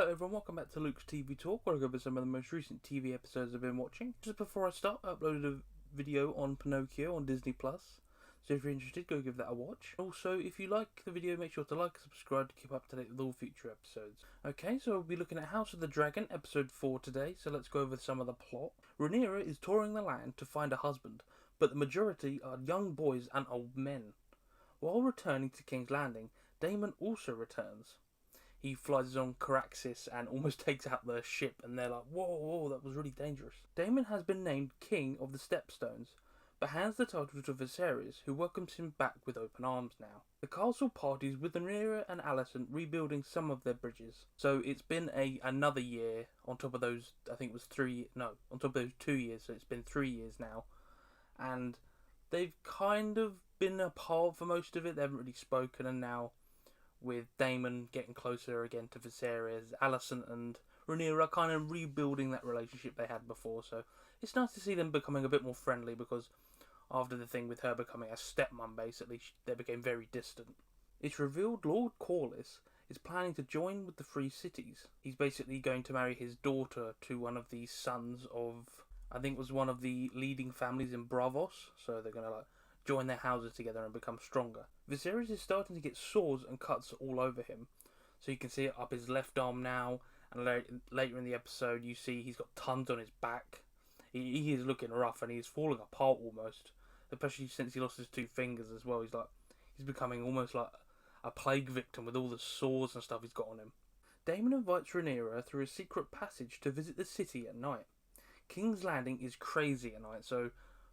Hello everyone, welcome back to Luke's TV Talk, where I go over some of the most recent TV episodes I've been watching. Just before I start, I uploaded a video on Pinocchio on Disney+, so if you're interested, go give that a watch. Also, if you like the video, make sure to like and subscribe to keep up to date with all future episodes. Okay, so we'll be looking at House of the Dragon, episode 4 today, so let's go over some of the plot. Rhaenyra is touring the land to find a husband, but the majority are young boys and old men. While returning to King's Landing, Daemon also returns. He flies on Caraxes and almost takes out the ship, and they're like, whoa, that was really dangerous. Daemon has been named King of the Stepstones, but hands the title to Viserys, who welcomes him back with open arms now. The castle parties with Rhaenyra and Alicent rebuilding some of their bridges. So it's been another year on top of those, I think it was on top of those 2 years, so it's been 3 years now. And they've kind of been apart for most of it, they haven't really spoken, and now with Daemon getting closer again to Viserys, Alicent and Rhaenyra are kind of rebuilding that relationship they had before, so it's nice to see them becoming a bit more friendly, because after the thing with her becoming a stepmom, basically, they became very distant. It's revealed Lord Corlys is planning to join with the Free Cities. He's basically going to marry his daughter to one of the sons of, I think it was one of the leading families in Braavos, so they're going to join their houses together and become stronger. Viserys is starting to get sores and cuts all over him, so you can see it up his left arm now, and later in the episode you see he's got tons on his back. He is looking rough and he's falling apart almost, especially since he lost his 2 fingers as well. He's becoming almost like a plague victim with all the sores and stuff he's got on him. Daemon invites Rhaenyra through a secret passage to visit the city at night. King's Landing is crazy at night, so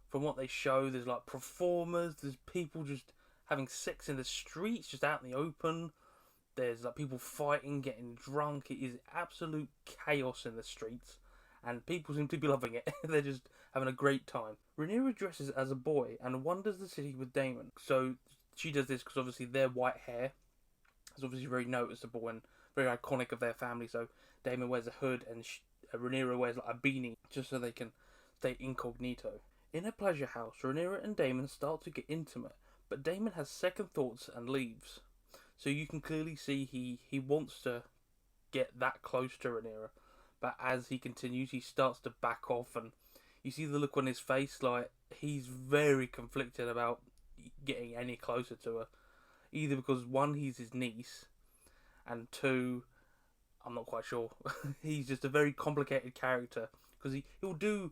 from what they show, there's like performers, there's people just having sex in the streets, just out in the open. There's like people fighting, getting drunk. It is absolute chaos in the streets, and people seem to be loving it. They're just having a great time. Rhaenyra dresses as a boy and wanders the city with Daemon. So she does this because obviously their white hair is obviously very noticeable and very iconic of their family. So Daemon wears a hood and Rhaenyra wears like a beanie just so they can stay incognito. In a pleasure house, Rhaenyra and Daemon start to get intimate, but Daemon has second thoughts and leaves. So you can clearly see he wants to get that close to Rhaenyra, but as he continues, he starts to back off, and you see the look on his face, like he's very conflicted about getting any closer to her. Either because 1, he's his niece, and 2, I'm not quite sure. He's just a very complicated character, because he'll do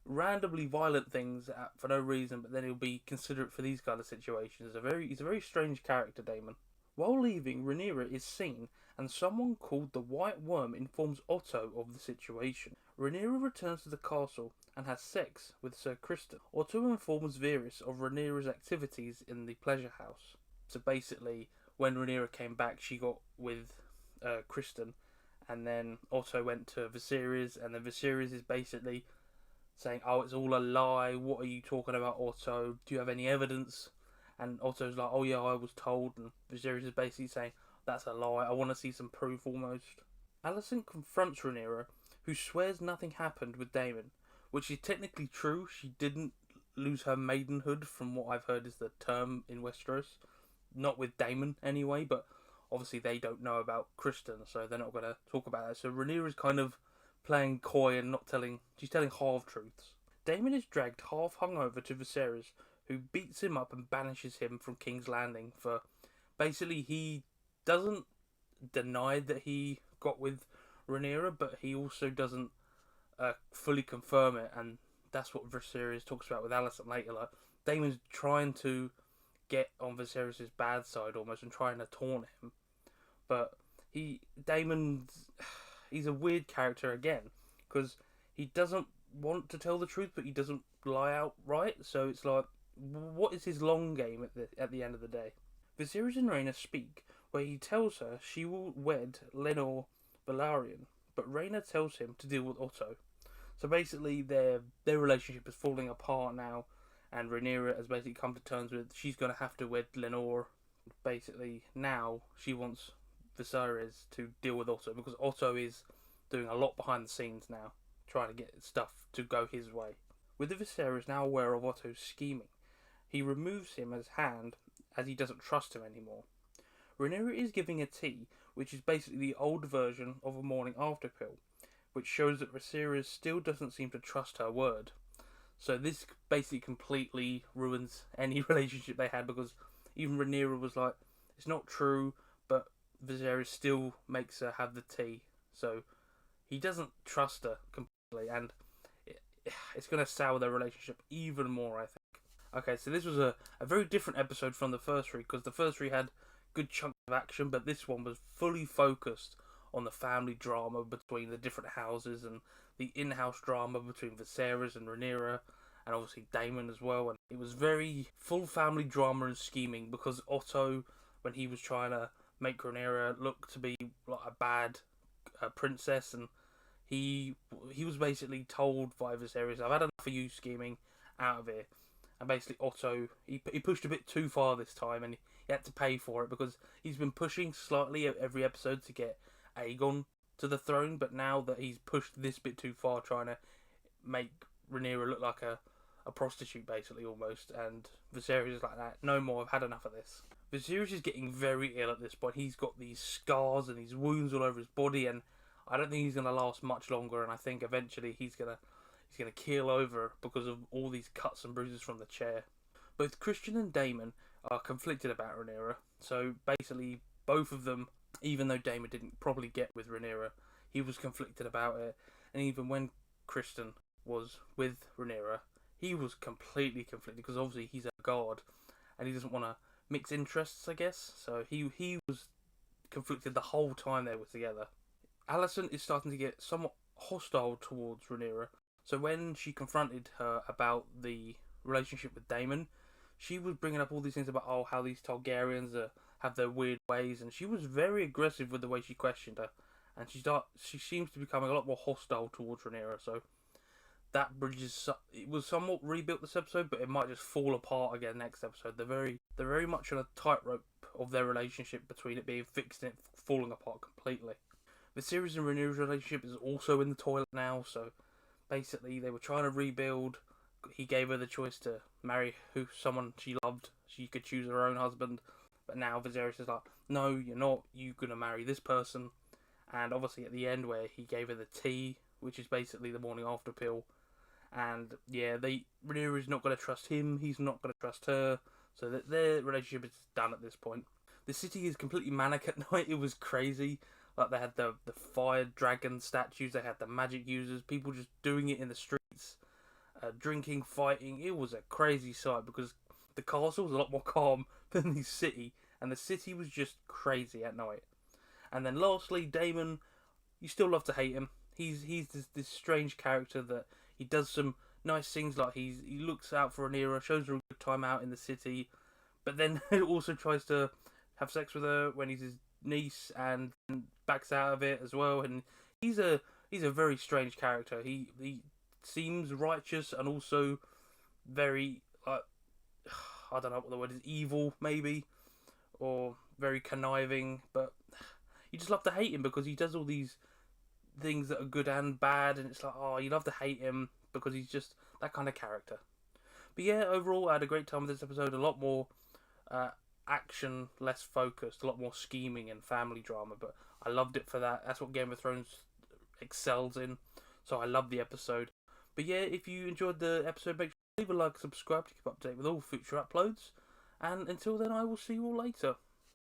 randomly violent things for no reason, but then he'll be considerate for these kind of situations. He's a very strange character, Daemon. While leaving, Rhaenyra is seen, and someone called the White Worm informs Otto of the situation. Rhaenyra returns to the castle and has sex with Sir Criston. Otto informs Varys of Rhaenyra's activities in the pleasure house. So basically, when Rhaenyra came back, she got with Criston, and then Otto went to Viserys, and then Viserys is basically saying, oh, it's all a lie, what are you talking about, Otto? Do you have any evidence? And Otto's like, oh yeah, I was told. And Viserys is basically saying, that's a lie, I want to see some proof almost. Alicent confronts Rhaenyra, who swears nothing happened with Daemon, which is technically true. She didn't lose her maidenhood, from what I've heard is the term in Westeros. Not with Daemon anyway, but obviously they don't know about Criston, so they're not going to talk about that. So Rhaenyra's kind of playing coy and she's telling half-truths. Daemon is dragged half hungover to Viserys, who beats him up and banishes him from King's Landing for, basically, he doesn't deny that he got with Rhaenyra, but he also doesn't fully confirm it, and that's what Viserys talks about with Alicent later. Like, Daemon's trying to get on Viserys' bad side almost and trying to taunt him, but he's a weird character again, because he doesn't want to tell the truth, but he doesn't lie outright. So it's like, what is his long game at the end of the day? Viserys and Rhaena speak, where he tells her she will wed Lenor Velaryon, but Rhaena tells him to deal with Otto. So basically, their relationship is falling apart now, and Rhaenyra has basically come to terms with she's going to have to wed Lenor. Basically, now she wants Viserys to deal with Otto, because Otto is doing a lot behind the scenes now, trying to get stuff to go his way. With the Viserys now aware of Otto's scheming, he removes him as hand, as he doesn't trust him anymore. Rhaenyra is giving a tea which is basically the old version of a morning after pill, which shows that Viserys still doesn't seem to trust her word. So this basically completely ruins any relationship they had, because even Rhaenyra was like, it's not true, but Viserys still makes her have the tea. So he doesn't trust her completely, and it's going to sour their relationship even more, I think. Okay, so this was a very different episode from the first three, because the first three had good chunks of action, but this one was fully focused on the family drama between the different houses and the in-house drama between Viserys and Rhaenyra, and obviously Daemon as well. And it was very full family drama and scheming, because Otto, when he was trying to make Rhaenyra look to be like a bad princess, and he was basically told by Viserys, "I've had enough of you scheming, out of here." And basically Otto, he pushed a bit too far this time, and he had to pay for it, because he's been pushing slightly every episode to get Aegon to the throne, but now that he's pushed this bit too far, trying to make Rhaenyra look like a prostitute, basically, almost, and Viserys is like, that, no more, I've had enough of this. Viserys is getting very ill at this point. He's got these scars and these wounds all over his body, and I don't think he's going to last much longer, and I think eventually he's going to keel over because of all these cuts and bruises from the chair. Both Christian and Daemon are conflicted about Rhaenyra, so basically both of them, even though Daemon didn't probably get with Rhaenyra, he was conflicted about it, and even when Christian was with Rhaenyra, he was completely conflicted, because obviously he's a god, and he doesn't want to mix interests, I guess, so he was conflicted the whole time they were together. Alicent is starting to get somewhat hostile towards Rhaenyra, so when she confronted her about the relationship with Daemon, she was bringing up all these things about how these Targaryens have their weird ways, and she was very aggressive with the way she questioned her, and she seems to be becoming a lot more hostile towards Rhaenyra. So that it was somewhat rebuilt this episode, but it might just fall apart again next episode. They're very much on a tightrope of their relationship, between it being fixed and it falling apart completely. Viserys and Rhaenyra's relationship is also in the toilet now, so basically they were trying to rebuild. He gave her the choice to marry someone she loved. She could choose her own husband, but now Viserys is like, no, you're not. You're gonna marry this person. And obviously at the end, where he gave her the tea, which is basically the morning after pill, and yeah, Rhaenyra is not gonna trust him. He's not gonna trust her. So that their relationship is done at this point. The city is completely manic at night. It was crazy. Like, they had the fire dragon statues, they had the magic users, people just doing it in the streets, drinking, fighting. It was a crazy sight, because the castle was a lot more calm than the city, and the city was just crazy at night. And then lastly, Daemon, you still love to hate him. He's this strange character that he does some nice things, like he looks out for Rhaenyra, shows her a good time out in the city, but then also tries to have sex with her when he's his niece, and backs out of it as well. And he's a very strange character. He seems righteous and also very I don't know what the word is, evil maybe, or very conniving, but you just love to hate him because he does all these things that are good and bad, and it's like, oh, you love to hate him because he's just that kind of character. But yeah, overall I had a great time with this episode. A lot more action, less focused, a lot more scheming and family drama, but I loved it for that. That's what Game of Thrones excels in, so I love the episode. But yeah, if you enjoyed the episode, make sure to leave a like, subscribe to keep up to date with all future uploads, and until then I will see you all later.